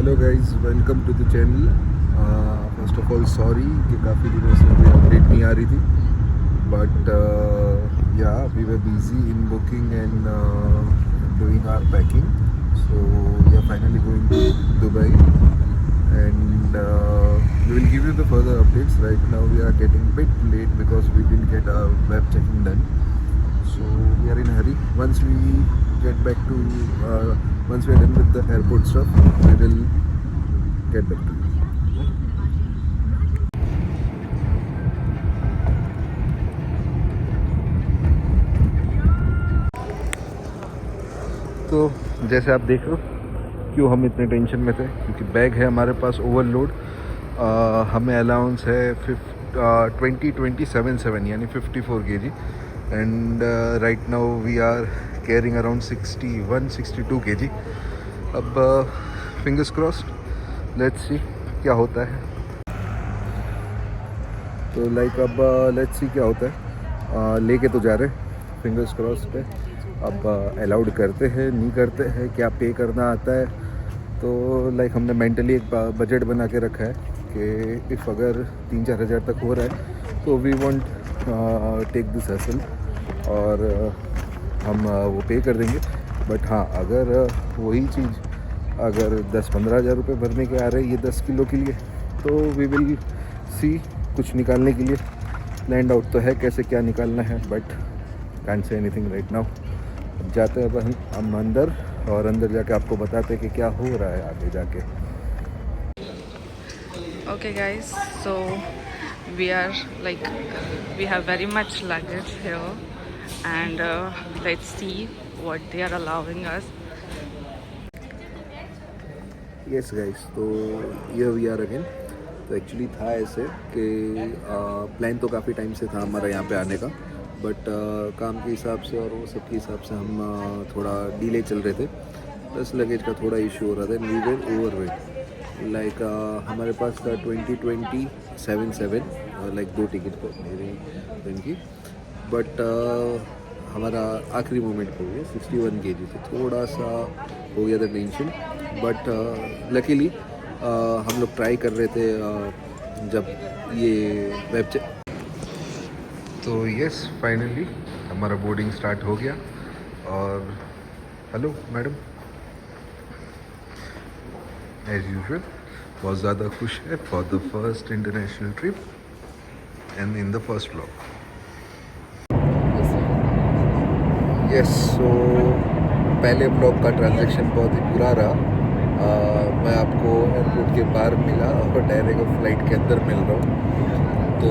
Hello guys, welcome to the channel. First of all sorry कि काफ़ी दिनों से कोई अपडेट नहीं आ रही थी, but yeah we were busy in booking and doing our packing, so we are finally going to Dubai and we will give you the further updates. Right now we are getting a bit late because we didn't get our web checking done, so we are in a hurry. Once we get back to once we are done with the airport stuff, we will get back to you. तो जैसे आप देख रहे हो क्यों हम इतने tension में थे, क्योंकि बैग है हमारे पास ओवरलोड। हमें अलाउंस है 20,27 यानी 54 kg, and right now we are carrying around 61-62 kg। अब फिंगर्स क्रॉस्ड, लेट्स सी क्या होता है। तो लाइक अब लेट्स सी क्या होता है। लेके तो जा रहे, फिंगर्स क्रॉस्ड पे। अब अलाउड करते हैं नहीं करते हैं, क्या पे करना आता है। तो लाइक हमने मेंटली एक बजट बना के रखा है कि इफ़ अगर 3-4 हज़ार तक हो रहा है तो we want take this hassle, और हम वो पे कर देंगे। बट हाँ, अगर वही चीज़ अगर 10-15 हज़ार रुपये भरने के आ रहे हैं ये 10 किलो के लिए, तो वी विल सी कुछ निकालने के लिए प्लान आउट तो है कैसे क्या निकालना है, but can't say anything right now. अब जाते हैं अब हम अंदर, और अंदर जाके आपको बताते हैं कि क्या हो रहा है आगे जाके। Okay guys, so we are like we have very much luggage here, and let's see what they are allowing us. Yes guys, तो ये वी आर अगेन। तो एक्चुअली था ऐसे कि प्लान तो काफ़ी टाइम से था हमारा यहाँ पे आने का, बट काम के हिसाब से और वो सब के हिसाब से हम थोड़ा डिले चल रहे थे। प्लस लगेज का थोड़ा इशू हो रहा था, and we were overweight. Like हमारे पास था 20,27 लाइक 2 टिकट पर मेरी ट्रेन की, बट हमारा आखिरी मोमेंट हो गया 61 kg, तो थोड़ा सा हो गया था टेंशन। बट लकीली हम लोग ट्राई कर रहे थे जब ये वेब। तो यस, फाइनली हमारा बोर्डिंग स्टार्ट हो गया। और हेलो मैडम, एज यूजुअल बहुत ज़्यादा खुश है for the first international trip and in the first vlog. Yes, so पहले ब्लॉग का ट्रांजैक्शन बहुत ही बुरा रहा। मैं आपको एयरपोर्ट के बाहर मिला और डायरेक्ट फ्लाइट के अंदर मिल रहा हूँ। तो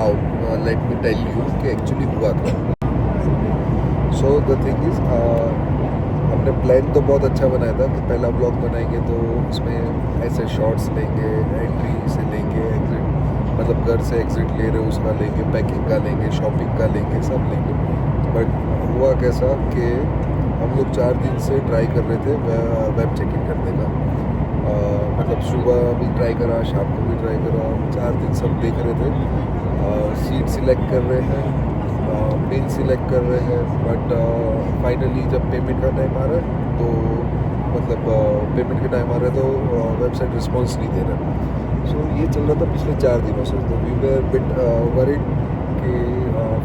आओ लेट मी टेल यू कि एक्चुअली हुआ था। सो द थिंग इज़, हमने प्लान तो बहुत अच्छा बनाया था कि पहला ब्लॉग बनाएंगे तो उसमें ऐसे शॉट्स लेंगे, एंट्री से लेंगे, एग्जिट मतलब घर से एग्जिट ले रहे उसका लेंगे, पैकिंग का लेंगे, शॉपिंग का लेंगे, सब लेंगे। बट हुआ कैसा कि हम लोग 4 दिन से ट्राई कर रहे थे वेब चेकिंग करने का। मतलब सुबह भी ट्राई करा, शाम को भी ट्राई करा, 4 दिन सब देख रहे थे। सीट सिलेक्ट कर रहे हैं, बिल सिलेक्ट कर रहे हैं, बट फाइनली जब पेमेंट का टाइम आ रहा है तो मतलब पेमेंट के टाइम आ रहा है तो वेबसाइट रिस्पॉन्स नहीं दे रहा। सो ये चल रहा था पिछले 4 दिनों से। तो वी वर बिट वरीड कि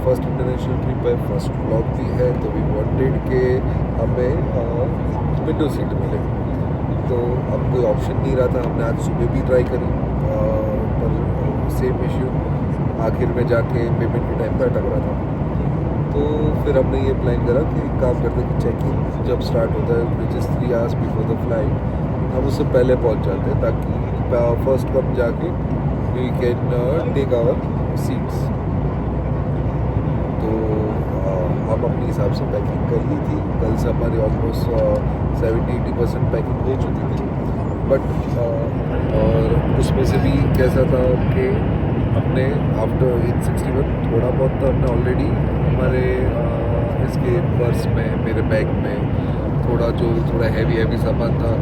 फर्स्ट इंटरनेशनल ट्रिप है, फर्स्ट व्लॉग भी है, तो वी वांटेड कि हमें विंडो सीट मिले। तो अब कोई ऑप्शन नहीं रहा था। हमने आज सुबह भी ट्राई करी, पर सेम इश्यू आखिर में जाके पेमेंट के टाइम पर अटक रहा था। तो फिर हमने ये प्लान करा कि एक काम करते कि चेकिंग जब स्टार्ट होता है which is 3 hours before the flight, हम उससे पहले पहुंच जाते हैं ताकि फर्स्ट कम जाके we can take our seats. तो हम अपने हिसाब से पैकिंग कर ली थी। कल से हमारी ऑलमोस्ट 70-80% पैकिंग हो चुकी थी। बट और उसमें से भी कैसा था कि हमने आफ्टर 861 थोड़ा बहुत तो हमने ऑलरेडी हमारे इसके पर्स में, मेरे बैग में थोड़ा हैवी सामान था,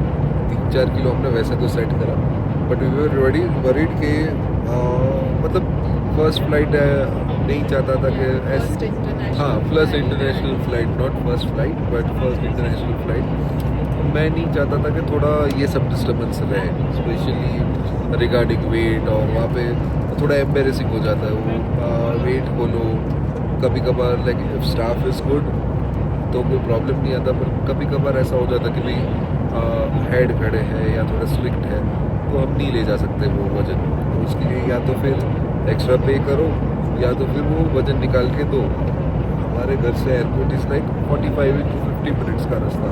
3-4 किलो हमने वैसे तो सेट करा। But we were very worried कि मतलब फर्स्ट फ्लाइट नहीं चाहता था कि first international flight, not first flight but first international flight. मैं नहीं चाहता था कि थोड़ा ये सब डिस्टर्बेंस रहे, स्पेशली रिगार्डिंग वेट। और वहाँ पे थोड़ा एम्बेरेसिंग हो जाता है वो वेट बोलो। कभी कभार like if staff is good तो कोई प्रॉब्लम नहीं आता, पर कभी कभार ऐसा हो जाता कि भाई हेड खड़े हैं या थोड़ा स्ट्रिक्ट है तो हम नहीं ले जा सकते वो वज़न। तो उसके लिए या तो फिर एक्स्ट्रा पे करो या तो फिर वो वज़न निकाल के दो। हमारे घर से airport is like 45 to 50 minutes का रास्ता,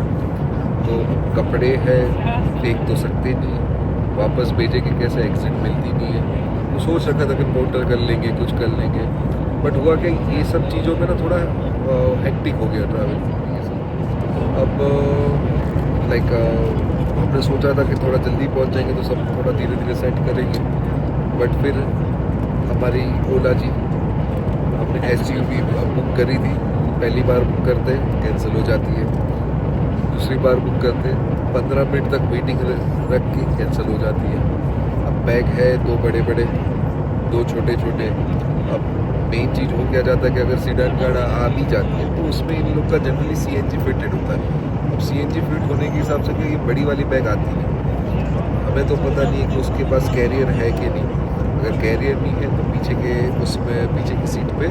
तो कपड़े हैं फेंक तो सकते नहीं, वापस भेजे कि कैसे एग्जिट मिलती नहीं है। तो सोच रखा था कि पोर्टर कर लेंगे, कुछ कर लेंगे, बट हुआ कि ये सब चीज़ों में ना थोड़ा हेक्टिक हो गया ट्रैवल। अब लाइक हमने सोचा था कि थोड़ा जल्दी पहुंच जाएंगे तो सब थोड़ा धीरे धीरे सेट करेंगे, बट फिर हमारी ओला जी हमने SUV बुक करी थी। पहली बार बुक करते कैंसिल हो जाती है, दूसरी बार बुक करते 15 मिनट तक वेटिंग रख के कैंसिल हो जाती है। अब बैग है 2 बड़े बड़े 2 छोटे छोटे। अब मेन चीज़ हो क्या जाता है कि अगर सीडान गाड़ा आ भी जाती है तो उसमें इन लोग का जनरली CNG फिटेड होता है। अब CNG फिट होने के हिसाब से कि ये बड़ी वाली बैग आती नहीं, हमें तो पता नहीं है कि उसके पास कैरियर है कि नहीं। अगर कैरियर नहीं है तो पीछे के उसमें पीछे की सीट पे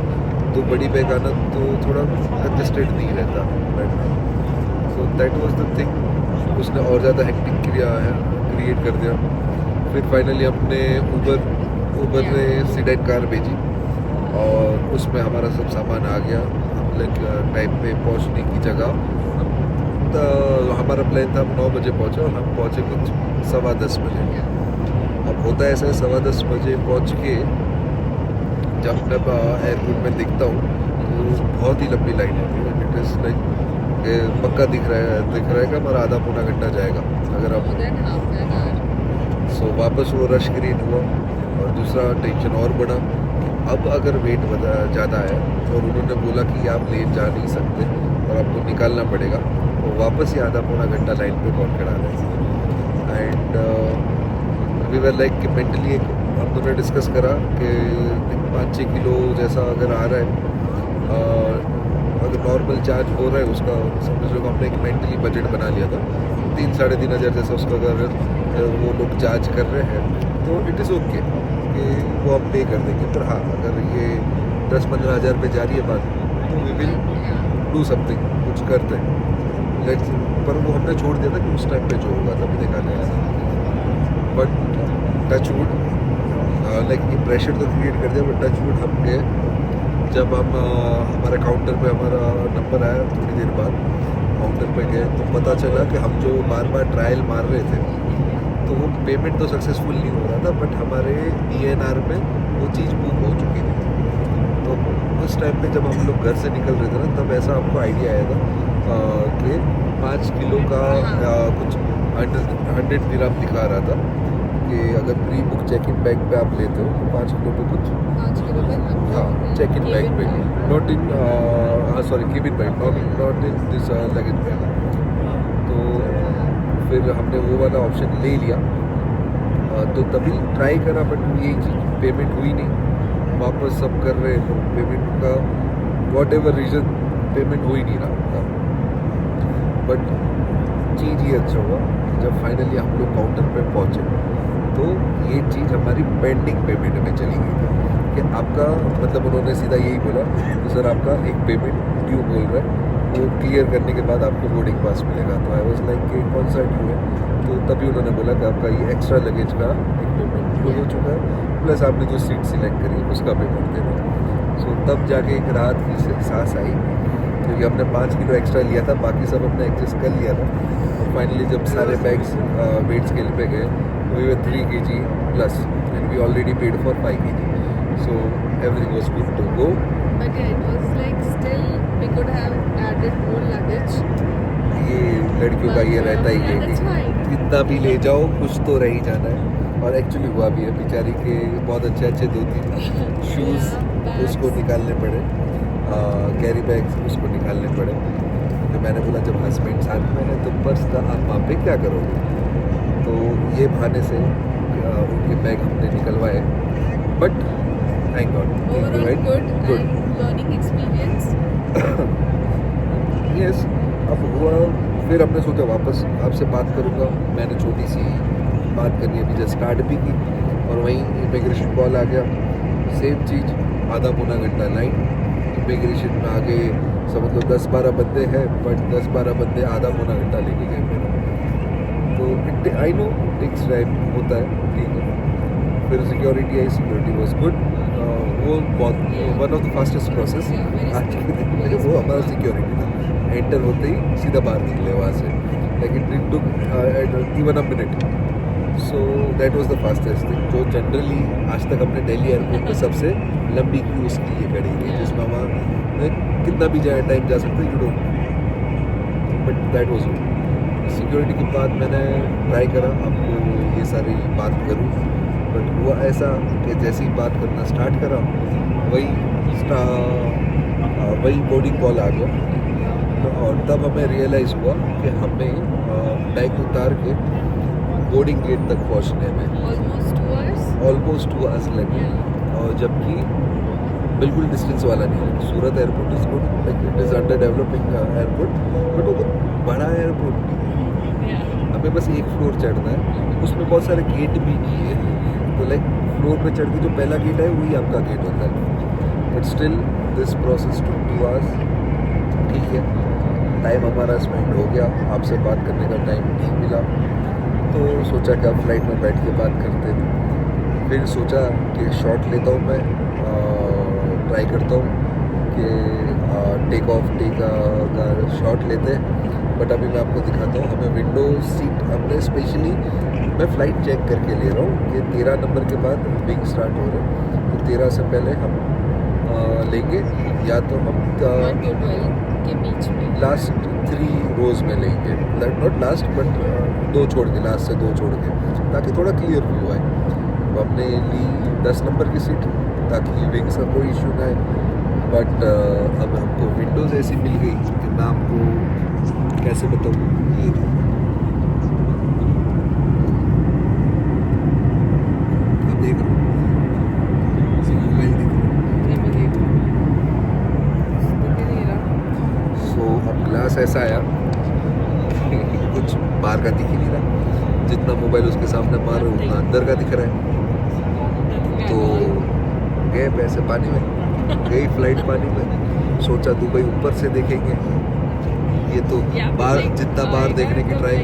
तो बड़ी बैग आना तो थोड़ा कंजस्टेड नहीं रहता बैठना। So that was the thing, उसने और ज़्यादा हेक्टिक क्रिएट कर दिया। फिर फाइनली हमने ऊबर ने सीडान कार भेजी और उसमें हमारा सब सामान आ गया। हम लोग टाइम पे पहुंचने की जगह तो हमारा प्लान था हम 9 बजे पहुँचे और हम पहुँचे कुछ 10:15 बजे। अब होता है ऐसा 10:15 बजे पहुँच के जब मैं एयरपोर्ट में दिखता हूँ तो बहुत ही लंबी लाइन होती है। इट इज़ लाइक पक्का दिख रहा है कि हमारा आधा पौना घंटा जाएगा अगर आप। सो वापस वो रश क्रिएट हुआ और दूसरा टेंशन और बढ़ा। अब अगर वेट ज़्यादा है और उन्होंने बोला कि आप ले जा नहीं सकते और आपको निकालना पड़ेगा, तो वापस ही आधा पौना घंटा लाइन पे कौन खड़ा रहे। एंड वी वर लाइक कि मेंटली एक हम दोनों ने डिस्कस करा कि 5-6 किलो जैसा अगर आ रहा है, अगर नॉर्मल चार्ज हो रहा है उसका, समझ लो हमने एक मेंटली बजट बना लिया था 3-3.5 हज़ार जैसा उसका अगर वो लोग चार्ज कर रहे हैं तो इट इज़ ओके कि वो हम पे कर देंगे। पर हाँ, अगर ये 10-15 हज़ार पे जा रही है बात तो वी विल डू समथिंग, कुछ करते हैं। पर वो हमने छोड़ दिया था कि उस टाइम पे जो होगा तभी देखा जाएगा। बट टच वुड लाइक ये प्रेशर तो क्रिएट कर दिया, बट टच वुड हम गए। जब हम हमारे काउंटर पे हमारा नंबर आया थोड़ी देर बाद काउंटर पे गए तो पता चला कि हम जो बार बार ट्रायल मार रहे थे तो वो पेमेंट तो सक्सेसफुल नहीं हो रहा था, बट हमारे DNR में वो चीज़ बुक हो चुकी थी। तो उस टाइम पे जब हम लोग घर से निकल रहे थे ना तब ऐसा हमको आइडिया आया था कि 5 किलो का कुछ 100 दिरहम दिखा रहा था कि अगर pre book check in bag पे आप लेते हो तो 5 किलो पे कुछ 5 किलो पे हाँ चेक इन बैग पे, not in sorry cabin bag, not in this luggage bag. तो फिर हमने वो वाला ऑप्शन ले लिया। तो तभी ट्राई करा बट यही चीज़ पेमेंट हुई नहीं। वापस सब कर रहे तो पेमेंट का वॉट एवर रीज़न पेमेंट हो ही नहीं रहा था। बट चीज़ ये अच्छा हुआ कि जब फाइनली हम लोग काउंटर पे पहुँचे तो ये चीज़ हमारी पेंडिंग पेमेंट में चली गई थी कि आपका मतलब उन्होंने सीधा यही बोला तो सर आपका एक पेमेंट ड्यू बोल रहा है, वो क्लियर करने के बाद आपको बोर्डिंग पास मिलेगा। तो आई वाज लाइक कि कौन सा ड्यू है, तो तभी उन्होंने बोला कि आपका ये एक्स्ट्रा लगेज का एक पेमेंट ड्यू हो चुका है, प्लस आपने जो सीट सिलेक्ट करी है उसका पेमेंट देना। सो तब जाके एक राहत की सांस आई क्योंकि हमने 5 किलो एक्स्ट्रा लिया था, बाकी सब हमने एडजस्ट कर लिया था। और फाइनली जब सारे बैग्स वेट स्केल पे गए we were 3 kg plus and we already paid for 5 kg, so everything was good to go. But yeah, it was like still we could have added more luggage. ये लड़कियों का ये रहता ही है That's कि fine. कितना भी ले जाओ कुछ तो रह ही जाना है, और एक्चुअली हुआ भी है। बेचारी के बहुत अच्छे अच्छे 2-3 शूज़ उसको निकालने पड़े, कैरी बैग्स उसको निकालने पड़े। तो मैंने बोला जब हस्बैंड साथ में है तो पर्स का आप वहाँ पे क्या करोगे, तो ये बहाने से उनके बैग हमने निकलवाए। But thank God, Overall good and learning experience. Yes. अब हुआ फिर हमने सोचा वापस आपसे बात करूँगा। मैंने छोटी सी बात करनी अभी जस्ट स्टार्ट भी की और वहीं इमिग्रेशन कॉल आ गया। सेम चीज़, आधा पौना घंटा लाइन। इमिग्रेशन में आगे समझ लो 10-12 बंदे हैं, बट 10-12 बंदे आधा पौना घंटा लेके गए मेरा। तो आई नो टेक्स टाइम होता है, ठीक है। फिर security I, security was good. वो बहुत one of the fastest process आज के दिन में वो हमारा सिक्योरिटी था। एंटर होते ही सीधा बाहर निकले वहाँ से, लेकिन it took even a minute. So that was the fastest thing, जो जनरली आज तक अपने दिल्ली एयरपोर्ट में सबसे लंबी क्यू उसके लिए खड़ी हुई, जिसमें वहाँ कितना भी जाए टाइम जा सकते you don't, but that was good. Security के बाद मैंने ट्राई करा आपको ये सारी बात करूँ, बट हुआ ऐसा कि जैसे ही बात करना स्टार्ट करा वही बोर्डिंग कॉल आ गया। और तब हमें रियलाइज़ हुआ कि हमें बैग उतार के बोर्डिंग गेट तक पहुंचने में ऑलमोस्ट 2 आवर्स लगे। और जबकि बिल्कुल डिस्टेंस वाला नहीं है। Surat airport is good, like it is under developing airport, but वो तो बड़ा एयरपोर्ट नहीं है। हमें बस एक फ्लोर चढ़ना है, उसमें बहुत सारे गेट भी नहीं है। तो लाइक फ्लोर पे चढ़ के जो पहला गेट है वही आपका गेट होता है, but still this process to 2 hours. ठीक है, टाइम हमारा स्पेंड हो गया, आपसे बात करने का टाइम नहीं मिला, तो सोचा कि आप फ्लाइट में बैठ के बात करते थे। फिर सोचा कि शॉट लेता हूँ मैं, ट्राई करता हूँ कि टेक ऑफ का शॉट लेते हैं। बट अभी मैं आपको दिखाता हूँ, हमें विंडो सीट हमने स्पेशली, मैं फ़्लाइट चेक करके ले रहा हूँ कि 13 नंबर के बाद विंग स्टार्ट हो रहे हैं, तो 13 से पहले हम लेंगे, या तो हम 1 to 12 के बीच में लास्ट 3 रोज़ में लेंगे, नॉट लास्ट बट 2 छोड़ के, लास्ट से 2 छोड़ के, ताकि थोड़ा क्लियर व्यू आए। तो हमने ली 10 नंबर की सीट ताकि विंग्स का कोई इशू ना आए। बट अब हमको विंडोज़ ऐसी मिल गई कि मैं आपको कैसे बताऊँ, ये अब देख रहा हूँ मोबाइल दिख रहा है। सो अब ग्लास ऐसा आया कि कुछ बाहर का दिख ही नहीं रहा, जितना मोबाइल उसके सामने मार रहे उतना अंदर का दिख रहा है। तो गए पैसे पानी में, गई फ्लाइट पानी में। सोचा दुबई ऊपर से देखेंगे, ये तो बाहर जितना बाहर देखने की ट्राई,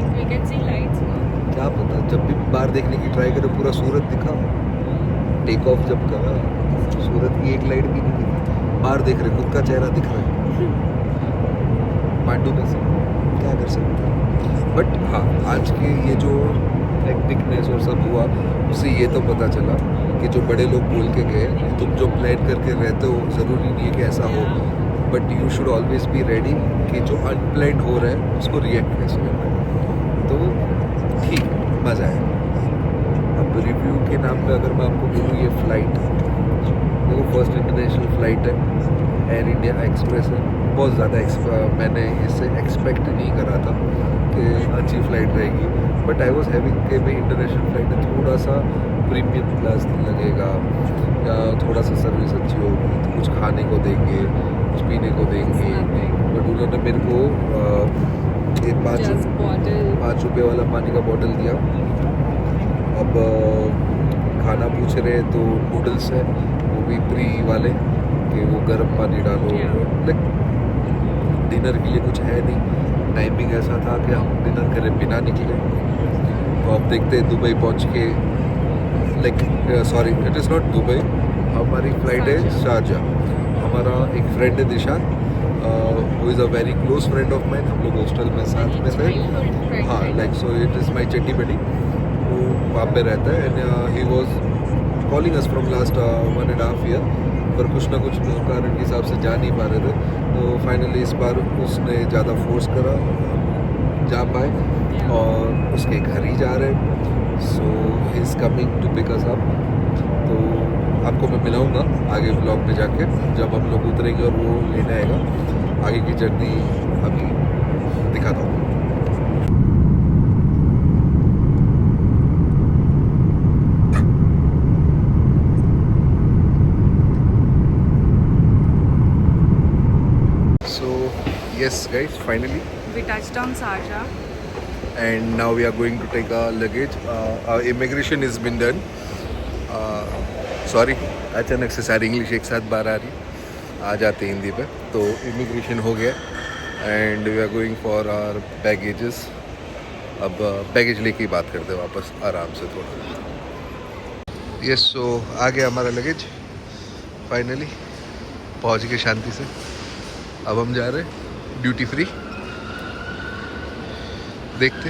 क्या पता जब भी बाहर देखने की ट्राई करो पूरा सूरत दिखा। टेक ऑफ जब करा सूरत की एक लाइट भी नहीं दिखी, बाहर देख रहे खुद का चेहरा दिख रहा है। पांडू में से क्या कर सकते हैं। बट हाँ, आज के ये जो हेक्टिकनेस और सब हुआ, उससे ये तो पता चला कि जो बड़े लोग बोल के गए, तुम जो प्लान करके रहते हो ज़रूरी नहीं है कि ऐसा हो, but you should always be ready कि जो अनप्लान्ड हो रहा है उसको रिएक्ट कैसे करना है। तो ठीक, मज़ा आया। अब रिव्यू के नाम पे अगर मैं आपको बोलूँ, ये फ़्लाइट देखो, फर्स्ट इंटरनेशनल फ़्लाइट है, एयर इंडिया एक्सप्रेस है। बहुत ज़्यादा मैंने इससे एक्सपेक्ट नहीं करा था कि अच्छी फ़्लाइट रहेगी, बट आई वॉज हैविंग कि भाई इंटरनेशनल फ़्लाइट है, थोड़ा सा प्रीमियम क्लास लगेगा या थोड़ा सा सर्विस अच्छी होगी, तो कुछ खाने को देंगे, कुछ पीने को देंगे। बट उन्होंने मेरे को एक 5 रुपये वाला पानी का बॉटल दिया। अब खाना पूछ रहे तो नूडल्स है, वो भी प्री वाले कि वो गर्म पानी डालो। लाइक डिनर के लिए कुछ है नहीं, टाइमिंग ऐसा था कि हम डिनर करें बिना निकले। तो अब देखते हैं दुबई पहुंच के, like sorry it is not Dubai, हमारी फ़्लाइट है शारजाह। हमारा एक फ्रेंड है दिशान, वो is a very close friend of mine, हम लोग हॉस्टल में साथ में थे। हाँ, like so it is my चट्टी बडी, वो वहाँ पे रहता है। And he was calling us from last 1.5 year, पर कुछ ना कुछ कारण के हिसाब से जा नहीं पा रहे थे। तो फाइनली इस बार उसने ज़्यादा फोर्स करा, जा पाए और उसके घर ही जा रहे हैं। So he is coming to pick us up. तो आपको मैं मिलाऊंगा आगे ब्लॉग में जाके, जब हम लोग उतरेंगे और वो लेने आएगा। आगे की जर्नी अभी दिखाता हूँ। Yes guys, finally we touched on Sharjah. And now we are going to take our luggage. Our immigration has been done. Sorry, अचानक से सारी इंग्लिश एक साथ बाहर आ रही, आ जाते हैं हिंदी पे. तो इमिग्रेशन हो गया and we are going for our baggages. अब बैगेज लेके ही बात करते हैं वापस आराम से थोड़ा. यस, सो आ गया हमारा लगेज फाइनली. पहुंच गए शांति से. अब हम जा रहे हैं ड्यूटी फ्री. देखते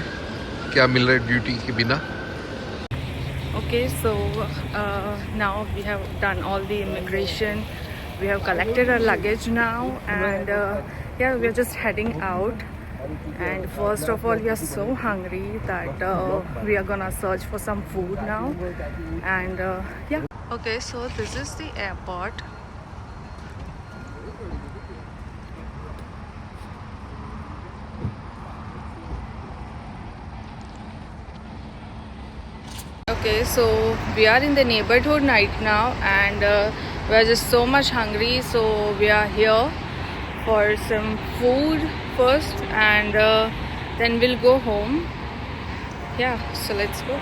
क्या मिल रहा है ड्यूटी के बिना. Okay, so now we have done all the immigration. We have collected our luggage now, and yeah, we are just heading out. And first of all, we are so hungry that we are gonna search for some food now. And yeah. Okay, so this is the airport. Okay, so we are in the neighborhood right now, and we are just so much hungry, so we are here for some food first, and then we'll go home. Yeah, so let's go.